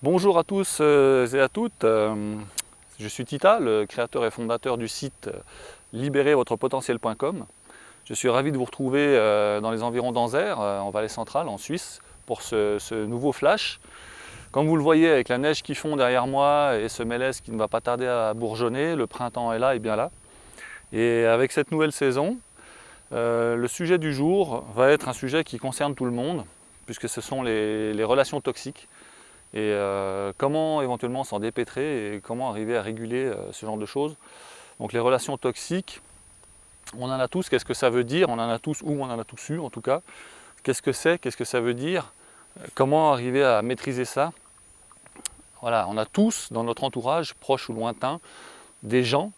Bonjour à tous et à toutes, je suis Tita, le créateur et fondateur du site libérervotrePotentiel.com. Je suis ravi de vous retrouver dans les environs d'Anvers, en Vallée Centrale, en Suisse, pour ce nouveau flash. Comme vous le voyez avec la neige qui fond derrière moi et ce mélèze qui ne va pas tarder à bourgeonner, le printemps est là et bien là. Et avec cette nouvelle saison, le sujet du jour va être un sujet qui concerne tout le monde, puisque ce sont les relations toxiques. Et comment éventuellement s'en dépêtrer et comment arriver à réguler ce genre de choses. Donc les relations toxiques, on en a tous, qu'est-ce que ça veut dire? On en a tous, ou on en a tous eu en tout cas. Qu'est-ce que c'est? Qu'est-ce que ça veut dire? Comment arriver à maîtriser ça? Voilà, on a tous dans notre entourage, proche ou lointain, des gens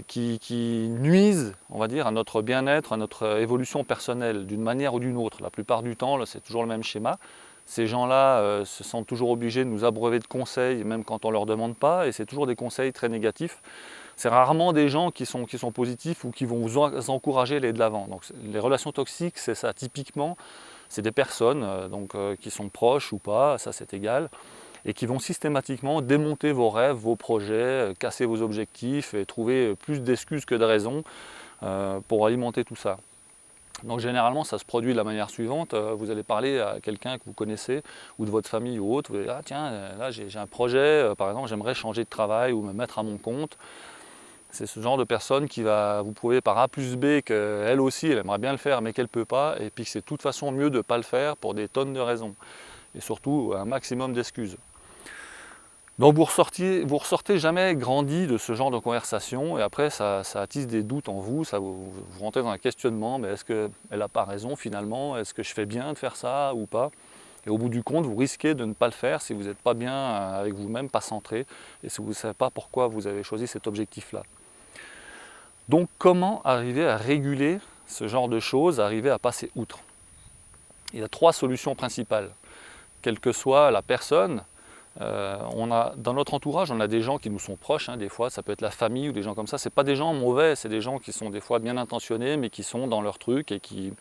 qui nuisent, on va dire, à notre bien-être, à notre évolution personnelle, d'une manière ou d'une autre. La plupart du temps, c'est toujours le même schéma. Ces gens-là se sentent toujours obligés de nous abreuver de conseils, même quand on ne leur demande pas, et c'est toujours des conseils très négatifs. C'est rarement des gens qui sont positifs ou qui vont vous encourager à aller de l'avant. Donc les relations toxiques, c'est ça, typiquement, c'est des personnes qui sont proches ou pas, ça c'est égal, et qui vont systématiquement démonter vos rêves, vos projets, casser vos objectifs et trouver plus d'excuses que de raisons pour alimenter tout ça. Donc généralement ça se produit de la manière suivante, vous allez parler à quelqu'un que vous connaissez ou de votre famille ou autre, vous allez dire ah tiens là j'ai un projet, par exemple j'aimerais changer de travail ou me mettre à mon compte. C'est ce genre de personne qui va vous prouver par A plus B qu'elle aussi elle aimerait bien le faire mais qu'elle ne peut pas et puis que c'est de toute façon mieux de ne pas le faire pour des tonnes de raisons et surtout un maximum d'excuses. Donc vous ressortez jamais grandi de ce genre de conversation et après ça attise des doutes en vous, vous rentrez dans un questionnement, mais est-ce qu'elle n'a pas raison finalement? Est-ce que je fais bien de faire ça ou pas? Et au bout du compte, vous risquez de ne pas le faire si vous n'êtes pas bien avec vous-même, pas centré, et si vous ne savez pas pourquoi vous avez choisi cet objectif-là. Donc comment arriver à réguler ce genre de choses, arriver à passer outre? Il y a trois solutions principales. Quelle que soit la personne, dans notre entourage, on a des gens qui nous sont proches, des fois ça peut être la famille ou des gens comme ça. Ce pas des gens mauvais, c'est des gens qui sont des fois bien intentionnés, mais qui sont dans leur truc et qui ne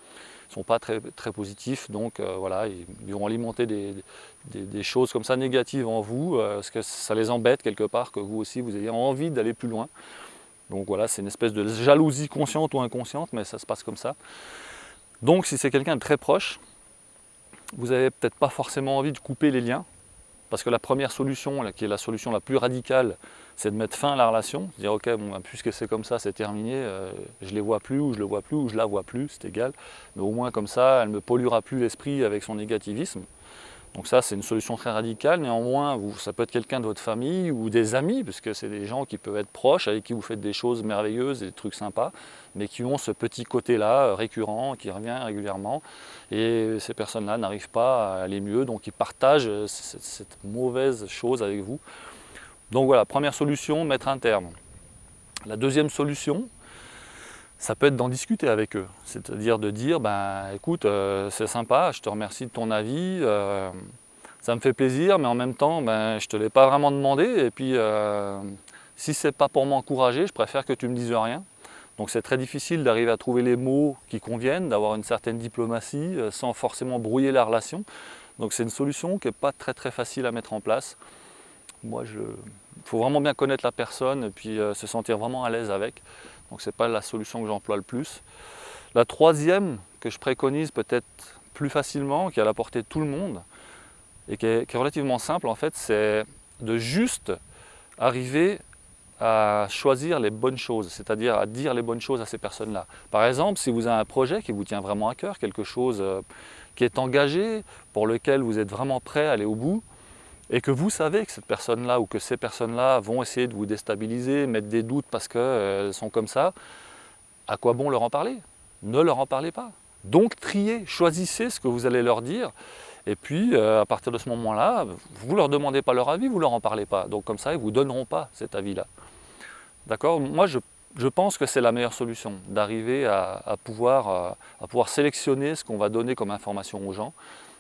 sont pas très, très positifs. Donc voilà, ils vont alimenter des choses comme ça négatives en vous, parce que ça les embête quelque part, que vous aussi vous ayez envie d'aller plus loin. Donc voilà, c'est une espèce de jalousie consciente ou inconsciente, mais ça se passe comme ça. Donc si c'est quelqu'un de très proche, vous n'avez peut-être pas forcément envie de couper les liens. Parce que la première solution, qui est la solution la plus radicale, c'est de mettre fin à la relation, de dire ok, bon, puisque c'est comme ça, c'est terminé, je ne les vois plus, ou je le vois plus, ou je la vois plus, c'est égal. Mais au moins comme ça, elle ne me polluera plus l'esprit avec son négativisme. Donc ça, c'est une solution très radicale. Néanmoins, ça peut être quelqu'un de votre famille ou des amis, parce que c'est des gens qui peuvent être proches, avec qui vous faites des choses merveilleuses et des trucs sympas, mais qui ont ce petit côté-là récurrent, qui revient régulièrement. Et ces personnes-là n'arrivent pas à aller mieux, donc ils partagent cette mauvaise chose avec vous. Donc voilà, première solution, mettre un terme. La deuxième solution, ça peut être d'en discuter avec eux, c'est-à-dire de dire écoute, c'est sympa, je te remercie de ton avis, ça me fait plaisir, mais en même temps je ne te l'ai pas vraiment demandé et puis si c'est pas pour m'encourager, je préfère que tu me dises rien. Donc c'est très difficile d'arriver à trouver les mots qui conviennent, d'avoir une certaine diplomatie sans forcément brouiller la relation. Donc c'est une solution qui n'est pas très très facile à mettre en place. Il faut vraiment bien connaître la personne et puis se sentir vraiment à l'aise avec. Donc ce n'est pas la solution que j'emploie le plus. La troisième que je préconise peut-être plus facilement, qui est à la portée de tout le monde, et qui est relativement simple en fait, c'est de juste arriver à choisir les bonnes choses, c'est-à-dire à dire les bonnes choses à ces personnes-là. Par exemple, si vous avez un projet qui vous tient vraiment à cœur, quelque chose qui est engagé, pour lequel vous êtes vraiment prêt à aller au bout, et que vous savez que cette personne-là ou que ces personnes-là vont essayer de vous déstabiliser, mettre des doutes parce qu'elles sont comme ça, à quoi bon leur en parler? Ne leur en parlez pas. Donc triez, choisissez ce que vous allez leur dire, et puis à partir de ce moment-là, vous ne leur demandez pas leur avis, vous ne leur en parlez pas. Donc comme ça, ils ne vous donneront pas cet avis-là. D'accord? Moi, je pense que c'est la meilleure solution, d'arriver à pouvoir sélectionner ce qu'on va donner comme information aux gens.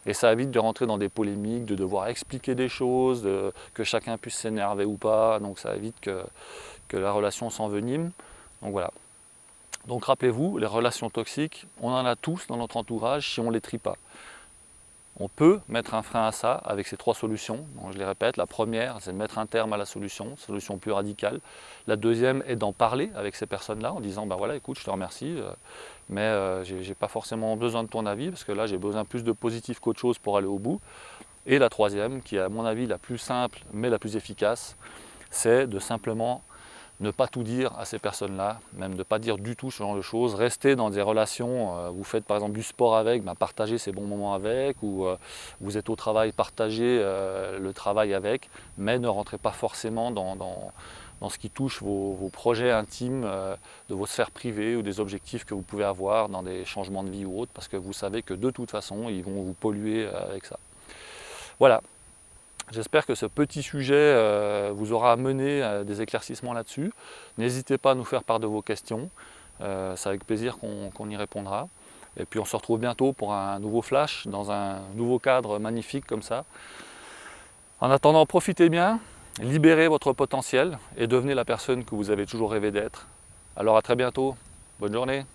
Et ça évite de rentrer dans des polémiques, de devoir expliquer des choses, que chacun puisse s'énerver ou pas. Donc ça évite que la relation s'envenime. Donc voilà. Donc rappelez-vous, les relations toxiques, on en a tous dans notre entourage si on ne les trie pas. On peut mettre un frein à ça avec ces 3 solutions. Donc, je les répète, la première, c'est de mettre un terme à la solution plus radicale. La deuxième est d'en parler avec ces personnes-là en disant ben voilà, écoute, je te remercie, mais je n'ai pas forcément besoin de ton avis parce que là, j'ai besoin plus de positif qu'autre chose pour aller au bout. Et la troisième, qui est à mon avis la plus simple mais la plus efficace, c'est de simplement ne pas tout dire à ces personnes-là, même de ne pas dire du tout ce genre de choses, rester dans des relations, vous faites par exemple du sport avec, ben partagez ces bons moments avec, ou vous êtes au travail, partagez le travail avec, mais ne rentrez pas forcément dans ce qui touche vos projets intimes de vos sphères privées ou des objectifs que vous pouvez avoir dans des changements de vie ou autres, parce que vous savez que de toute façon, ils vont vous polluer avec ça. Voilà. J'espère que ce petit sujet vous aura amené à des éclaircissements là-dessus. N'hésitez pas à nous faire part de vos questions. C'est avec plaisir qu'on y répondra. Et puis on se retrouve bientôt pour un nouveau flash dans un nouveau cadre magnifique comme ça. En attendant, profitez bien, libérez votre potentiel et devenez la personne que vous avez toujours rêvé d'être. Alors à très bientôt. Bonne journée.